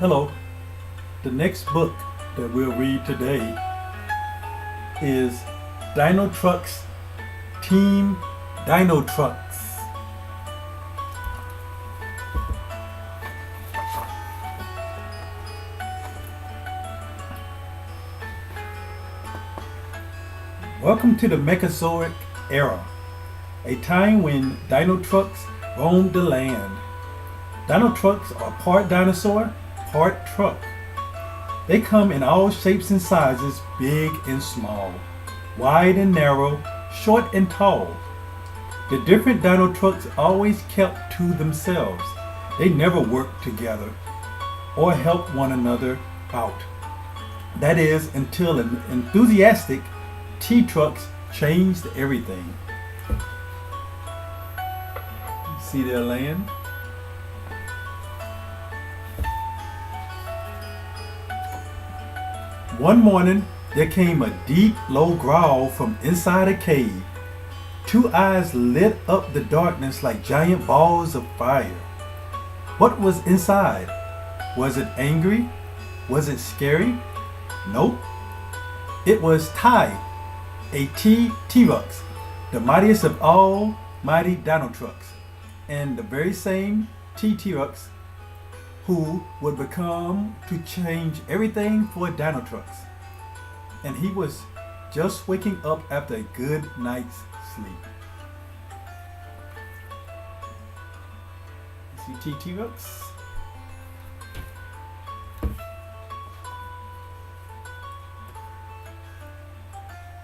Hello. The next book that we'll read today is Dino Trucks Team Dino Trucks. Welcome to the Mechazoic era, a time when dino trucks roamed the land. Dino trucks are part dinosaur, part truck. They come in all shapes and sizes, big and small, wide and narrow, short and tall. The different dino trucks always kept to themselves. They never worked together or helped one another out. That is, until an enthusiastic T-trucks changed everything. See their land? One morning, there came a deep, low growl from inside a cave. Two eyes lit up the darkness like giant balls of fire. What was inside? Was it angry? Was it scary? Nope. It was Ty, a T-Rex, the mightiest of all mighty dino trucks, and the very same T-Rex who would become to change everything for dino trucks. And he was just waking up after a good night's sleep. See T-Rex?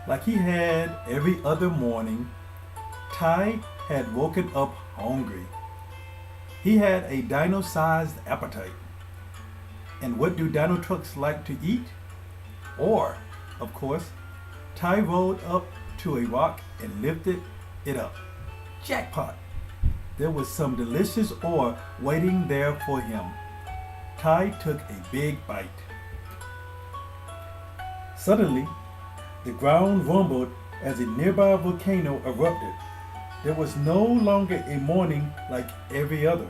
Like he had every other morning, Ty had woken up hungry. He had a dino-sized appetite. And what do dino trucks like to eat? Ore, of course. Ty rolled up to a rock and lifted it up. Jackpot! There was some delicious ore waiting there for him. Ty took a big bite. Suddenly, the ground rumbled as a nearby volcano erupted. There was no longer a morning like every other.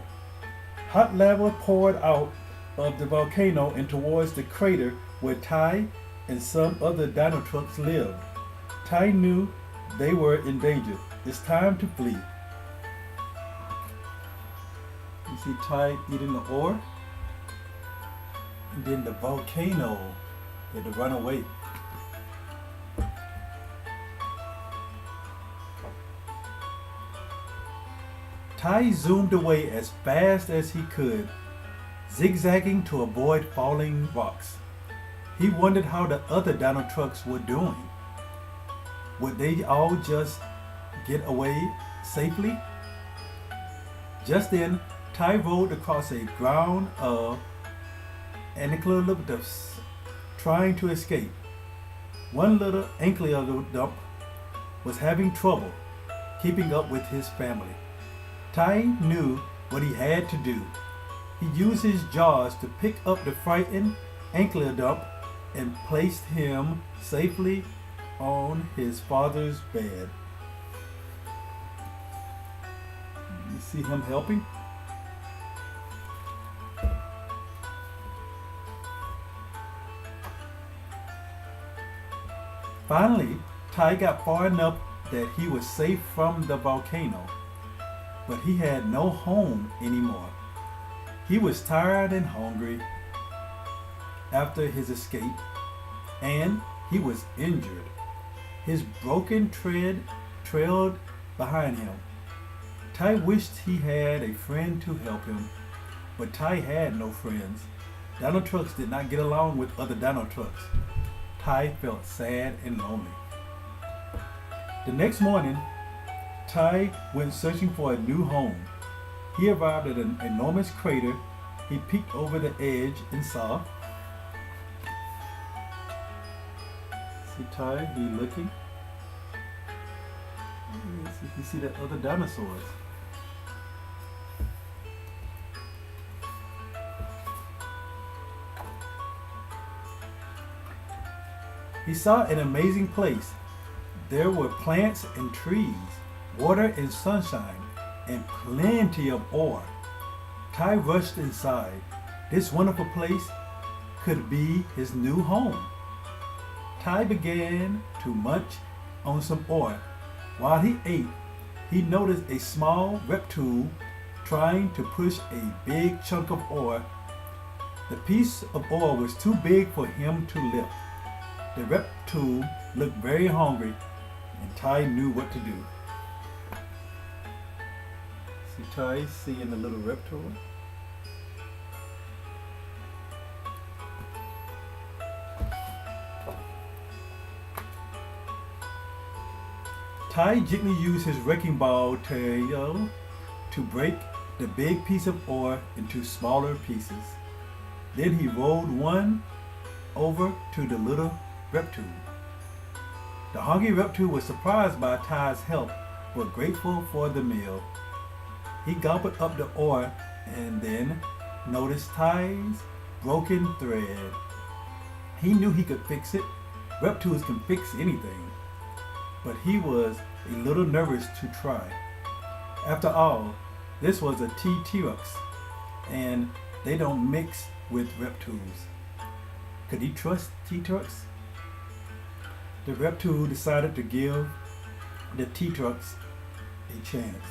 Hot lava poured out of the volcano and towards the crater where Ty and some other dino trucks lived. Ty knew they were in danger. It's time to flee. You see Ty eating the ore? And then the volcano had to run away. Ty zoomed away as fast as he could, zigzagging to avoid falling rocks. He wondered how the other dino trucks were doing. Would they all just get away safely? Just then, Ty rolled across a ground of ankylosaurs trying to escape. One little ankylodump was having trouble keeping up with his family. Ty knew what he had to do. He used his jaws to pick up the frightened ankylodump and placed him safely on his father's bed. You see him helping? Finally, Ty got far enough that he was safe from the volcano. But he had no home anymore. He was tired and hungry after his escape, and he was injured. His broken tread trailed behind him. Ty wished he had a friend to help him, but Ty had no friends. Dino trucks did not get along with other dino trucks. Ty felt sad and lonely. The next morning, Ty went searching for a new home. He arrived at an enormous crater. He peeked over the edge and saw. See Ty, he looking. Let's see if you see the other dinosaurs. He saw an amazing place. There were plants and trees, water and sunshine, and plenty of ore. Ty rushed inside. this wonderful place could be his new home. Ty began to munch on some ore. While he ate, he noticed a small reptile trying to push a big chunk of ore. The piece of ore was too big for him to lift. The reptile looked very hungry, and Ty knew what to do. See Ty seeing the little reptile? Ty gently used his wrecking ball tail to break the big piece of ore into smaller pieces. Then he rolled one over to the little reptile. The hungry reptile was surprised by Ty's help, but grateful for the meal. He gobbled up the ore and then noticed Ty's broken thread. He knew he could fix it. Reptiles can fix anything. But he was a little nervous to try. After all, this was a T-Rex, and they don't mix with reptiles. Could he trust T-Rex? The reptile decided to give the T-Rex a chance.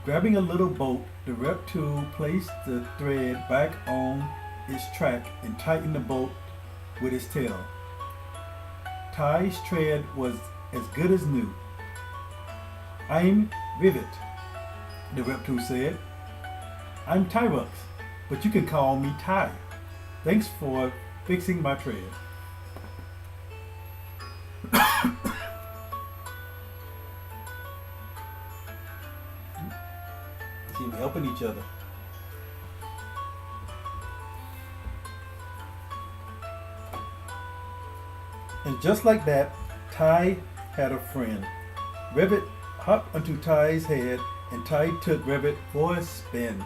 Grabbing a little boat, the reptile placed the thread back on its track and tightened the boat with its tail. Ty's thread was as good as new. "I'm Rivet," the reptile said. "I'm T-Rex, but you can call me Ty. Thanks for fixing my thread." Seem helping each other. And just like that, Ty had a friend. Rivet hopped onto Ty's head, and Ty took Rivet for a spin.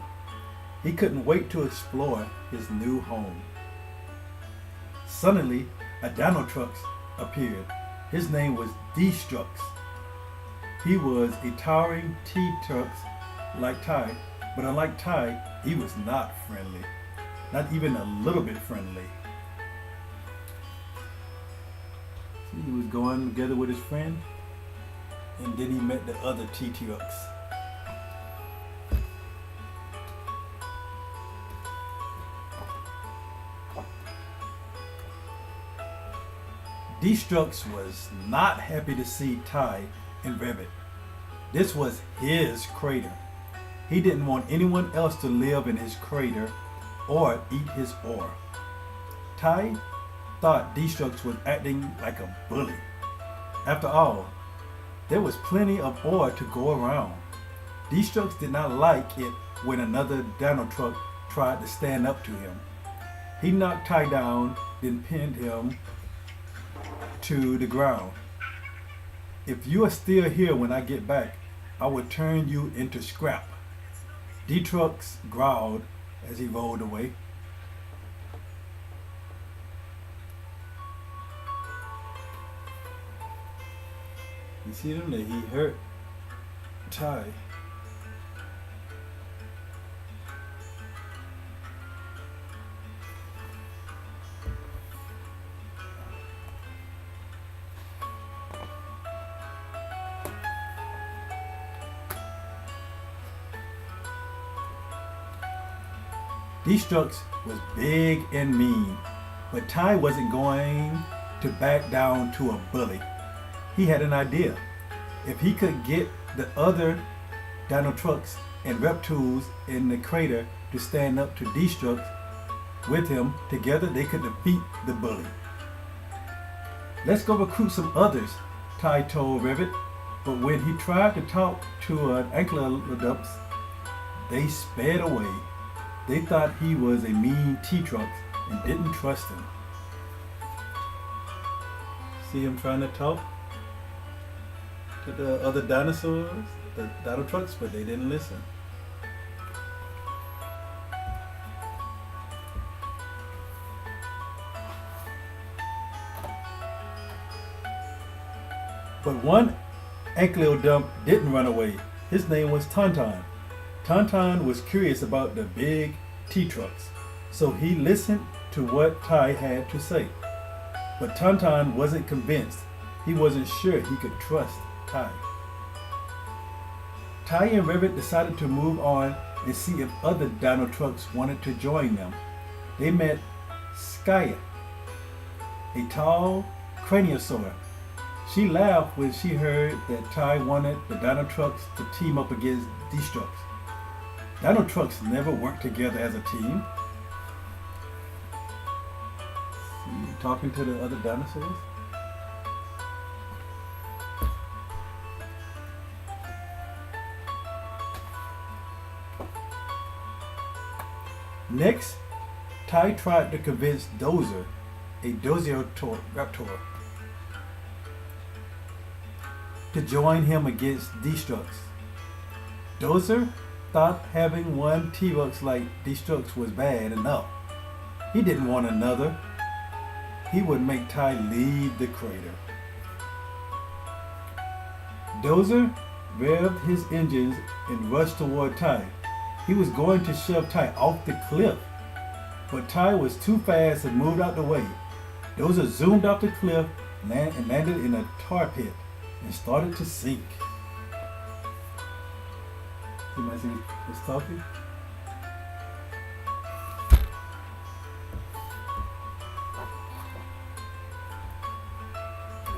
He couldn't wait to explore his new home. Suddenly, a Dinotrux appeared. His name was Destrux. He was a towering T-Rex like Ty, but unlike Ty, he was not friendly. Not even a little bit friendly. See, he was going together with his friend, and then he met the other T-Rex. Destrux was not happy to see Ty and Rivet. This was his crater. He didn't want anyone else to live in his crater or eat his ore. Ty thought Destrux was acting like a bully. After all, there was plenty of ore to go around. Destrux did not like it when another Dinotrux tried to stand up to him. He knocked Ty down, then pinned him to the ground. "If you are still here when I get back, I will turn you into scrap," Destrux growled as he rolled away. You see them that he hurt Ty. Destrux was big and mean, but Ty wasn't going to back down to a bully. He had an idea. If he could get the other Dinotrux and reptiles in the crater to stand up to Destrux with him, together they could defeat the bully. "Let's go recruit some others," Ty told Rivet, but when he tried to talk to an Ankylosaurus, they sped away. They thought he was a mean T-Rex and didn't trust him. See him trying to talk to the other dinosaurs, the Dinotrux, but they didn't listen. But one Ankylosaurus didn't run away. His name was Tauntaun. Tauntaun was curious about the big T-trucks, so he listened to what Ty had to say. But Tauntaun wasn't convinced. He wasn't sure he could trust Ty. Ty and Rivet decided to move on and see if other dino trucks wanted to join them. They met Skya, a tall craniosaur. She laughed when she heard that Ty wanted the dino trucks to team up against Destructs. Dino trucks never work together as a team. See, talking to the other dinosaurs. Next, Ty tried to convince Dozer, a Dozeraptor, to join him against Destructs. Dozer thought having one T-Rex like Destructs was bad enough. He didn't want another. He would make Ty leave the crater. Dozer revved his engines and rushed toward Ty. He was going to shove Ty off the cliff, but Ty was too fast and moved out the way. Dozer zoomed off the cliff and landed in a tar pit and started to sink. See my see it's talking?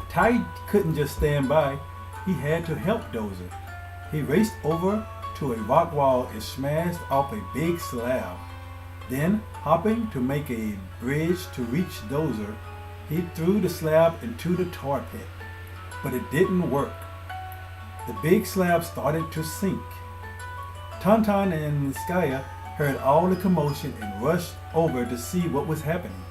Ty couldn't just stand by. He had to help Dozer. He raced over to a rock wall and smashed off a big slab. Then, hopping to make a bridge to reach Dozer, he threw the slab into the tar pit. But it didn't work. The big slab started to sink. Tauntaun and Skya heard all the commotion and rushed over to see what was happening.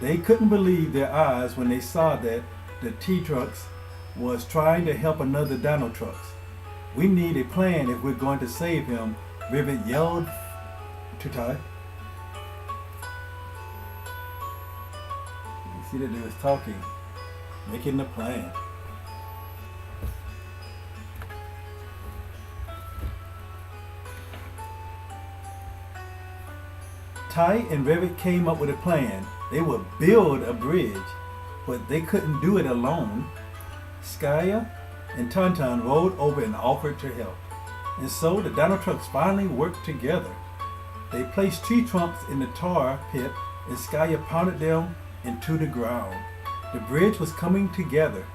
They couldn't believe their eyes when they saw that the T-Trucks was trying to help another Dino Trucks. "We need a plan if we're going to save him," Rivet yelled to Ty. You see that they was talking, making the plan. Ty and Rivet came up with a plan. They would build a bridge, but they couldn't do it alone. Skya and Tauntaun rolled over and offered to help. And so the Dino Trucks finally worked together. They placed tree trunks in the tar pit and Skya pounded them into the ground. The bridge was coming together,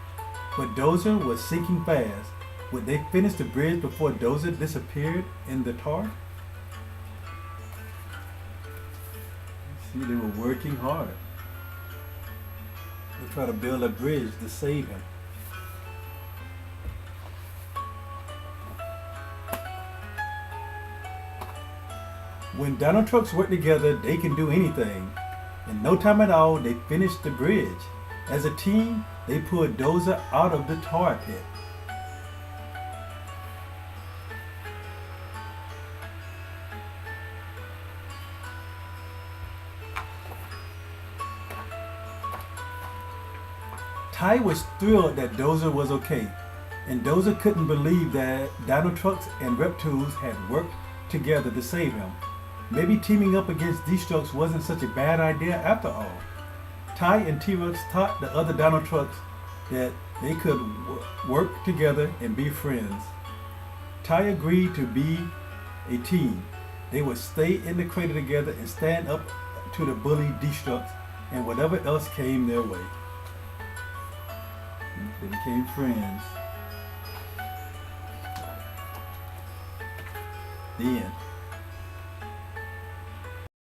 but Dozer was sinking fast. Would they finish the bridge before Dozer disappeared in the tar? See, they were working hard. They tried to build a bridge to save him. When Dino Trucks work together, they can do anything. In no time at all, they finished the bridge. As a team, they pulled Dozer out of the tar pit. Ty was thrilled that Dozer was okay, and Dozer couldn't believe that Dino Trucks and Reptools had worked together to save him. Maybe teaming up against Destructs wasn't such a bad idea after all. Ty and T-Rex taught the other Dino Trucks that they could work together and be friends. Ty agreed to be a team. They would stay in the crater together and stand up to the bully Destructs and whatever else came their way. They became friends. The end.